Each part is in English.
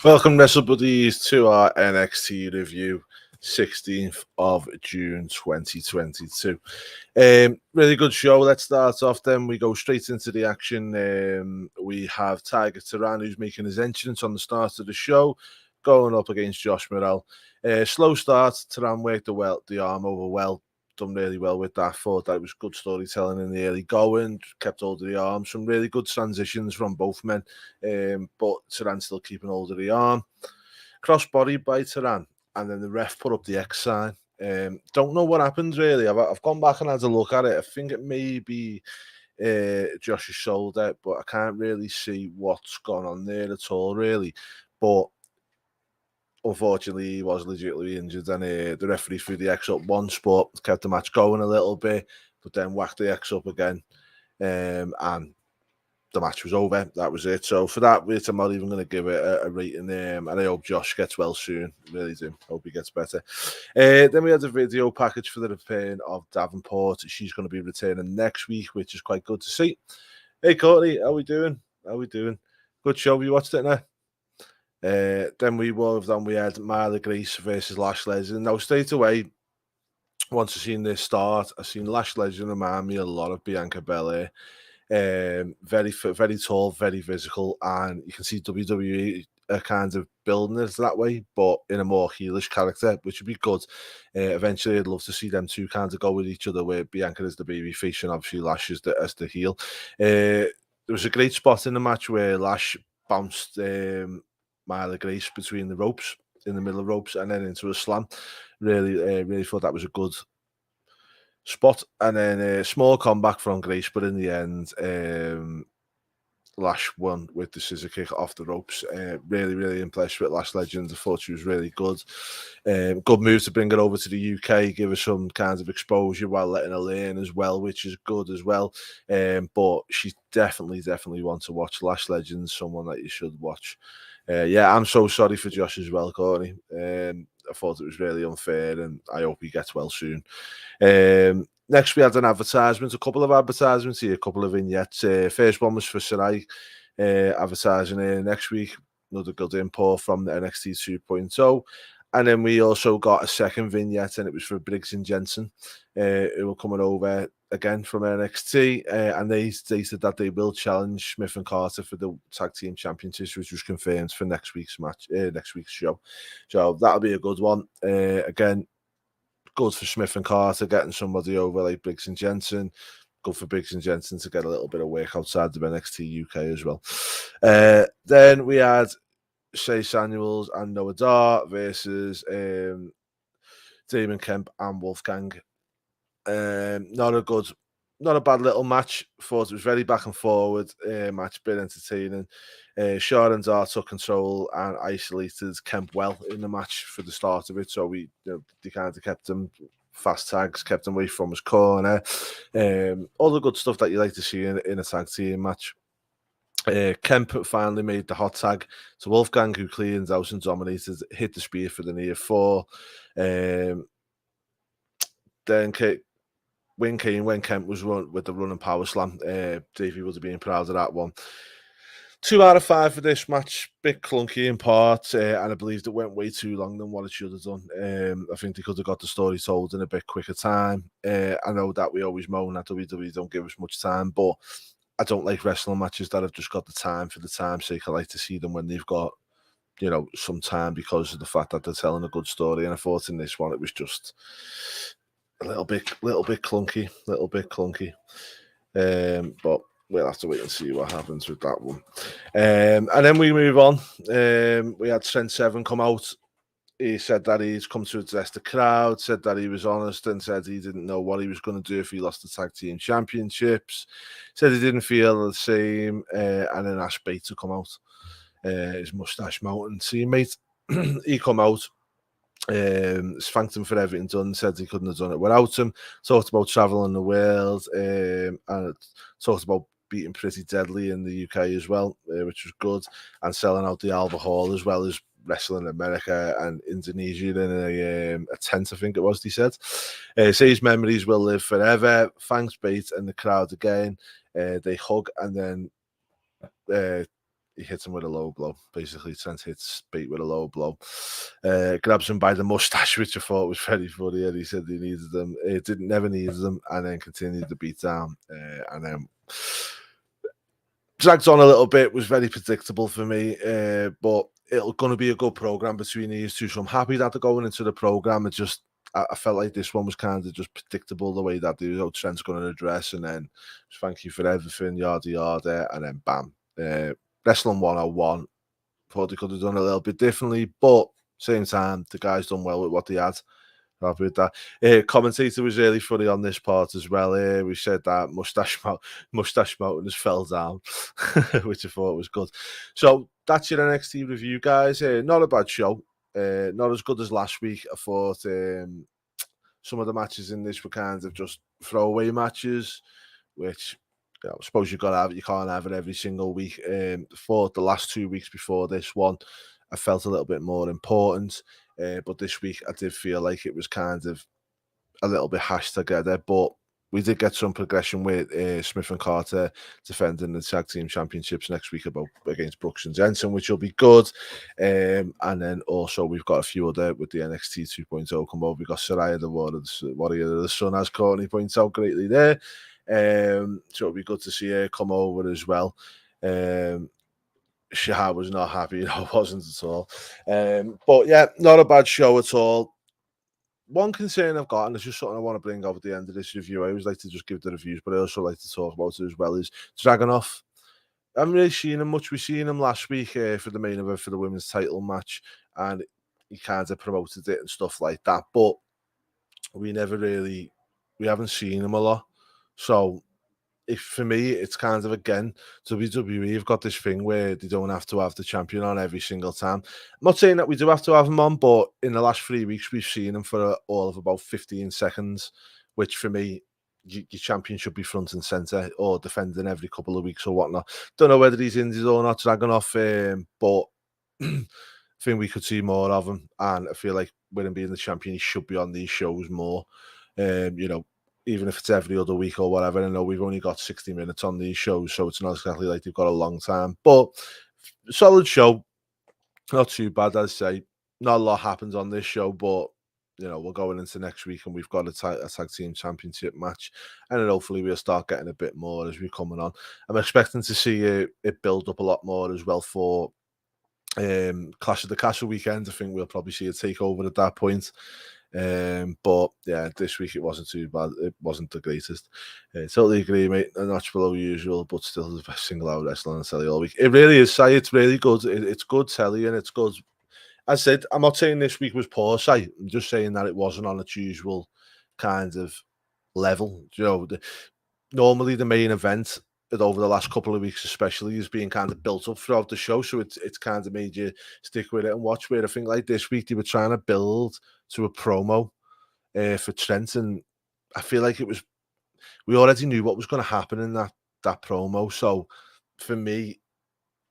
Welcome, Wrestle Buddies, to our NXT review, 16th of June 2022. Really good show. Let's start off then. We go straight into the action. We have Tiger Turan, who's making his entrance on the start of the show, going up against Josh Morrell. Slow start. Turan worked the arm over well. Done really well with that. Thought that was good storytelling in the early going. Kept hold of the arm. Some really good transitions from both men. But Turan still keeping hold of the arm. Crossbody by Turan, and then the ref put up the X sign. Don't know what happened really. I've gone back and had a look at it. I think it may be Josh's shoulder, but I can't really see what's gone on there at all really. But unfortunately, he was legitimately injured, and the referee threw the X up once, but kept the match going a little bit, but then whacked the X up again, and the match was over. That was it. So for that, I'm not even going to give it a rating, and I hope Josh gets well soon. Really do. Hope he gets better. Then we had a video package for the return of Davenport. She's going to be returning next week, which is quite good to see. Hey, Courtney, how we doing? Good show. You watched it now? Then we had Marla Grace versus Lash Legend. Now, straight away, once I seen this start, I seen Lash Legend remind me a lot of Bianca Belair. Very tall, very physical, and you can see WWE are kind of building it that way, but in a more heelish character, which would be good. Eventually, I'd love to see them two kind of go with each other, where Bianca is the baby face and obviously Lash is as the heel. There was a great spot in the match where Lash bounced Marla Grace between the ropes, in the middle of ropes, and then into a slam. Really thought that was a good spot. And then a small comeback from Grace, but in the end, Lash won with the scissor kick off the ropes. Really impressed with Lash Legend. I thought she was really good. Good move to bring her over to the UK, give her some kind of exposure while letting her learn as well, which is good as well. But she definitely wants to watch. Lash Legend, someone that you should watch. I'm so sorry for Josh as well, Courtney. I thought it was really unfair, and I hope he gets well soon. Next, we had a couple of advertisements here, a couple of vignettes. First one was for Sarai, advertising here next week. Another good import from the NXT 2.0. And then we also got a second vignette, and it was for Briggs and Jensen, who were coming over again from NXT, and they stated that they will challenge Smith and Carter for the Tag Team Championships, which was confirmed for next week's show. So that'll be a good one. Again, good for Smith and Carter getting somebody over like Briggs and Jensen. Good for Briggs and Jensen to get a little bit of work outside of NXT UK as well. Then we had Shay Samuels and Noah Dar versus Damon Kemp and Wolfgang. Not a bad little match. Thought it was very back and forward match, bit entertaining. Shaw and Dar took control and isolated Kemp well in the match for the start of it. So they kind of kept him fast tags, kept him away from his corner. All the good stuff that you like to see in a tag team match. Kemp finally made the hot tag to Wolfgang, who cleaned out and dominated, hit the spear for the near fall. Then win came when Kemp was run with the running power slam. Davey would have been proud of that one. 2 out of 5 for this match. Bit clunky in parts, and I believe it went way too long than what it should have done. I think they could have got the story told in a bit quicker time. I know that we always moan that WWE don't give us much time, but I don't like wrestling matches that have just got the time for the time's sake. I like to see them when they've got, some time, because of the fact that they're telling a good story. And I thought in this one it was just a little bit clunky. But we'll have to wait and see what happens with that one. And then we move on. We had Trent Seven come out. He said that he's come to address the crowd, said that he was honest, and said he didn't know what he was going to do if he lost the Tag Team Championships. Said he didn't feel the same, and then asked Bate to come out, his Mustache Mountain teammate. He come out, thanked him for everything done, said he couldn't have done it without him, talked about traveling the world, and talked about beating Pretty Deadly in the UK as well, which was good, and selling out the Albert Hall as well as wrestling in America and Indonesia in a tent, I think it was, he said. Says memories will live forever. Thanks, Bate, and the crowd again. They hug, and then he hits him with a low blow. Basically, Trent hits Bate with a low blow. Grabs him by the mustache, which I thought was very funny. And he said he needed them. It didn't never needed them, and then continued the beat down. And then dragged on a little bit. Was very predictable for me. But it's going to be a good program between these two. So I'm happy that they're going into the program. It just I felt like this one was kind of just predictable the way that Trent's going to address, and then thank you for everything, yada yada, and then bam, wrestling 101. Thought they could have done a little bit differently, but same time the guys done well with what they had. Happy with that. Commentator was really funny on this part as well. We said that Mustache Mountain has fell down, which I thought was good. So that's your NXT review, guys. Not a bad show. Not as good as last week. I thought some of the matches in this were kind of just throwaway matches, which I suppose you can't have it every single week. For the last 2 weeks before this one, I felt a little bit more important. But this week I did feel like it was kind of a little bit hashed together. But we did get some progression with Smith and Carter defending the tag team championships next week against Brooks and Jensen, which will be good. And then also we've got a few other with the NXT 2.0 come over. We've got Saraya the Warrior of the Sun, as Courtney points out greatly there. So it'll be good to see her come over as well. Shah was not happy, wasn't at all. But yeah, not a bad show at all. One concern I've got, and it's just something I want to bring up at the end of this review. I always like to just give the reviews, but I also like to talk about it as well, is Dragunov. I haven't really seen him much. We seen him last week for the main event for the women's title match, and he kind of promoted it and stuff like that. But we haven't seen him a lot. So for me, it's kind of, again, WWE have got this thing where they don't have to have the champion on every single time. I'm not saying that we do have to have him on, but in the last 3 weeks, we've seen him for all of about 15 seconds, which for me, your champion should be front and center or defending every couple of weeks or whatnot. Don't know whether he's injured or not, Dragunov, but I think we could see more of him. And I feel like with him being the champion, he should be on these shows more. Even if it's every other week or whatever. I know we've only got 60 minutes on these shows, so it's not exactly like they've got a long time. But solid show. Not too bad, I'd say. Not a lot happens on this show, but we're going into next week and we've got a tag team championship match, and then hopefully we'll start getting a bit more as we're coming on. I'm expecting to see it build up a lot more as well for Clash of the Castle weekend. I think we'll probably see a takeover at that point. But yeah, this week it wasn't too bad. It wasn't the greatest. Totally agree, mate. A notch below usual, but still the best single out wrestling on telly all week. It really is, Si. It's really good. It's good telly, and it's good. As I said, I'm not saying this week was poor, Si. I'm just saying that it wasn't on its usual kind of level. Normally the main event over the last couple of weeks especially is being kind of built up throughout the show, so it's kind of made you stick with it and watch. Where I think like this week they were trying to build to a promo for Trent, and I feel like we already knew what was going to happen in that promo. So for me,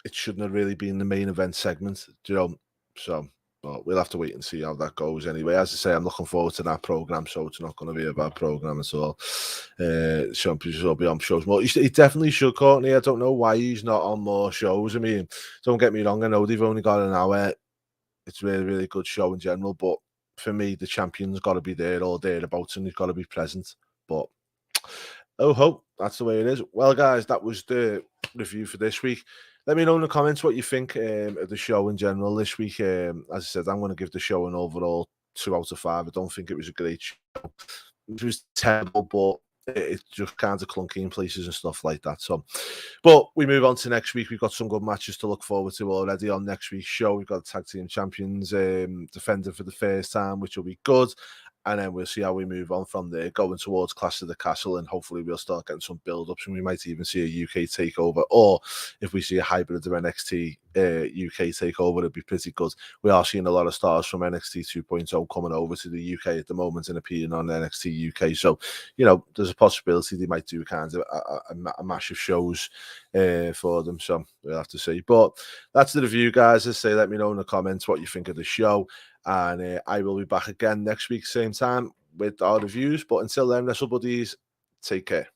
it shouldn't have really been the main event segment, so well, we'll have to wait and see how that goes anyway. As I say, I'm looking forward to that program, so it's not going to be a bad program at all. Champions will be on shows more. He definitely should, Courtney. I don't know why he's not on more shows. I mean, don't get me wrong, I know they've only got an hour. It's a really, really good show in general, but for me, the champion's got to be there or thereabouts, and he's got to be present. But oh, that's the way it is. Well, guys, that was the review for this week. Let me know in the comments what you think of the show in general this week. As I said, I'm going to give the show an overall 2 out of 5. I don't think it was a great show. It was terrible, but it's just kind of clunky in places and stuff like that. So, but we move on to next week. We've got some good matches to look forward to already on next week's show. We've got tag team champions defending for the first time, which will be good. And then we'll see how we move on from there, going towards Clash of the Castle, and hopefully we'll start getting some build-ups, and we might even see a UK takeover, or if we see a hybrid of NXT UK takeover, it'd be pretty good. We are seeing a lot of stars from NXT 2.0 coming over to the UK at the moment and appearing on NXT UK, so there's a possibility they might do kind of a massive shows for them, so we'll have to see. But that's the review, guys. As I say, let me know in the comments what you think of the show. And I will be back again next week, same time, with our reviews. But until then, wrestle buddies, take care.